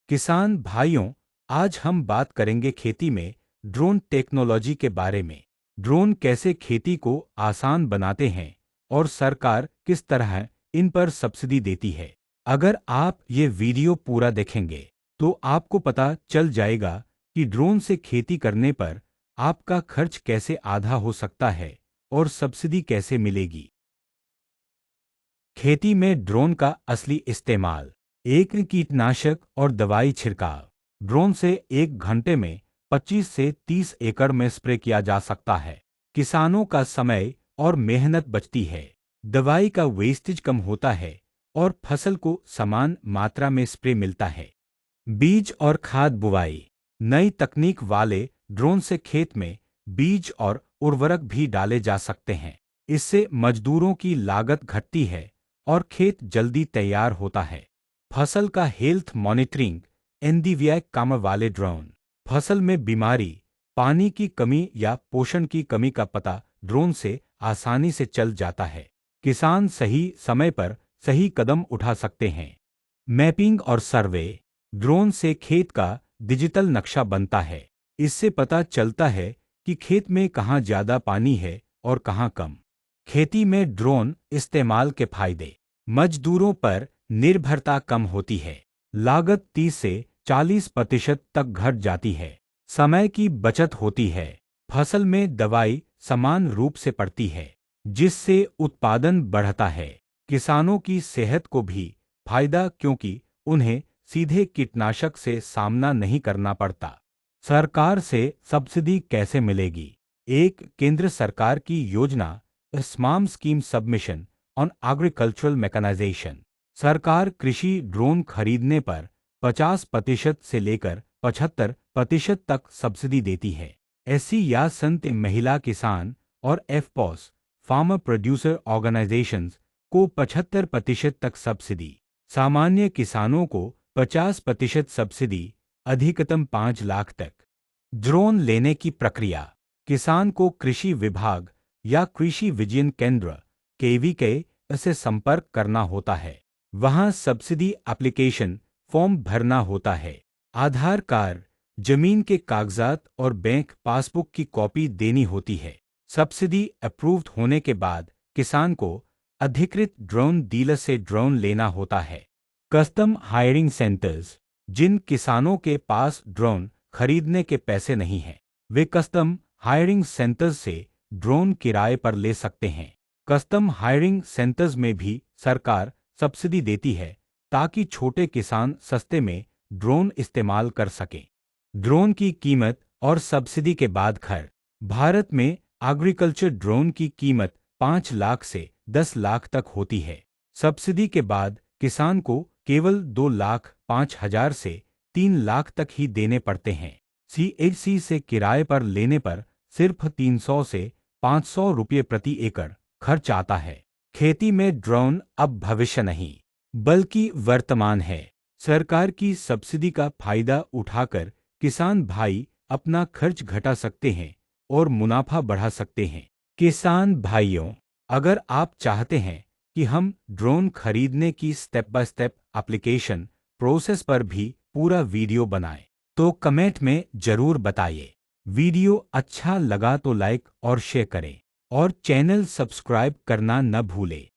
किसान भाइयों, आज हम बात करेंगे खेती में ड्रोन टेक्नोलॉजी के बारे में। ड्रोन कैसे खेती को आसान बनाते हैं और सरकार किस तरह इन पर सब्सिडी देती है। अगर आप ये वीडियो पूरा देखेंगे तो आपको पता चल जाएगा कि ड्रोन से खेती करने पर आपका खर्च कैसे आधा हो सकता है और सब्सिडी कैसे मिलेगी। खेती में ड्रोन का असली इस्तेमाल। एक कीटनाशक और दवाई छिड़काव। ड्रोन से 1 घंटे में 25 से 30 एकड़ में स्प्रे किया जा सकता है। किसानों का समय और मेहनत बचती है। दवाई का वेस्टेज कम होता है और फसल को समान मात्रा में स्प्रे मिलता है। बीज और खाद बुवाई। नई तकनीक वाले ड्रोन से खेत में बीज और उर्वरक भी डाले जा सकते हैं। इससे मजदूरों की लागत घटती है और खेत जल्दी तैयार होता है। फसल का हेल्थ मॉनिटरिंग। एनडीवीआई काम वाले ड्रोन। फसल में बीमारी, पानी की कमी या पोषण की कमी का पता ड्रोन से आसानी से चल जाता है। किसान सही समय पर सही कदम उठा सकते हैं। मैपिंग और सर्वे। ड्रोन से खेत का डिजिटल नक्शा बनता है। इससे पता चलता है कि खेत में कहाँ ज्यादा पानी है और कहाँ कम। खेती में ड्रोन इस्तेमाल के फायदे। मजदूरों पर निर्भरता कम होती है। लागत 30 से 40% तक घट जाती है। समय की बचत होती है। फसल में दवाई समान रूप से पड़ती है, जिससे उत्पादन बढ़ता है। किसानों की सेहत को भी फायदा, क्योंकि उन्हें सीधे कीटनाशक से सामना नहीं करना पड़ता। सरकार से सब्सिडी कैसे मिलेगी? एक केंद्र सरकार की योजना smart scheme submission on agricultural mechanisation. सरकार कृषि ड्रोन खरीदने पर 50% से लेकर 75% तक सब्सिडी देती है। एससी या संत महिला किसान और एफपीओएस फार्मर प्रोड्यूसर ऑर्गेनाइजेशंस को 75% तक सब्सिडी। सामान्य किसानों को 50% सब्सिडी, अधिकतम 5 लाख तक। ड्रोन लेने की प्रक्रिया। किसान को कृषि विभाग या कृषि विज्ञान केंद्र केवीके से संपर्क करना होता है। वहां सब्सिडी एप्लीकेशन फॉर्म भरना होता है। आधार कार्ड, जमीन के कागजात और बैंक पासबुक की कॉपी देनी होती है। सब्सिडी अप्रूव्ड होने के बाद किसान को अधिकृत ड्रोन डीलर से ड्रोन लेना होता है। Custom hiring centres. जिन किसानों के पास ड्रोन खरीदने के पैसे नहीं हैं, वे कस्टम हायरिंग सेंटर्स से ड्रोन किराए पर ले सकते हैं। कस्टम हायरिंग सेंटर्स में भी सरकार सब्सिडी देती है ताकि छोटे किसान सस्ते में ड्रोन इस्तेमाल कर सकें। ड्रोन की कीमत और सब्सिडी के बाद खर्च। भारत में एग्रीकल्चर ड्रोन की कीमत 5 लाख से 10 लाख तक होती है। सब्सिडी के बाद किसान को केवल 2,05,000 से 3 लाख तक ही देने पड़ते हैं। सीएचसी से किराए पर लेने पर सिर्फ 300 से 500 रुपये प्रति एकड़ खर्च आता है। खेती में ड्रोन अब भविष्य नहीं, बल्कि वर्तमान है। सरकार की सब्सिडी का फायदा उठाकर किसान भाई अपना खर्च घटा सकते हैं और मुनाफा बढ़ा सकते हैं। किसान भाइयों, अगर आप चाहते हैं कि हम ड्रोन खरीदने की step by step application process पर भी पूरा वीडियो बनाएं, तो कमेंट में जरूर बताइए। वीडियो अच्छा लगा तो लाइक और शेयर करें और चैनल सब्सक्राइब करना न भूलें।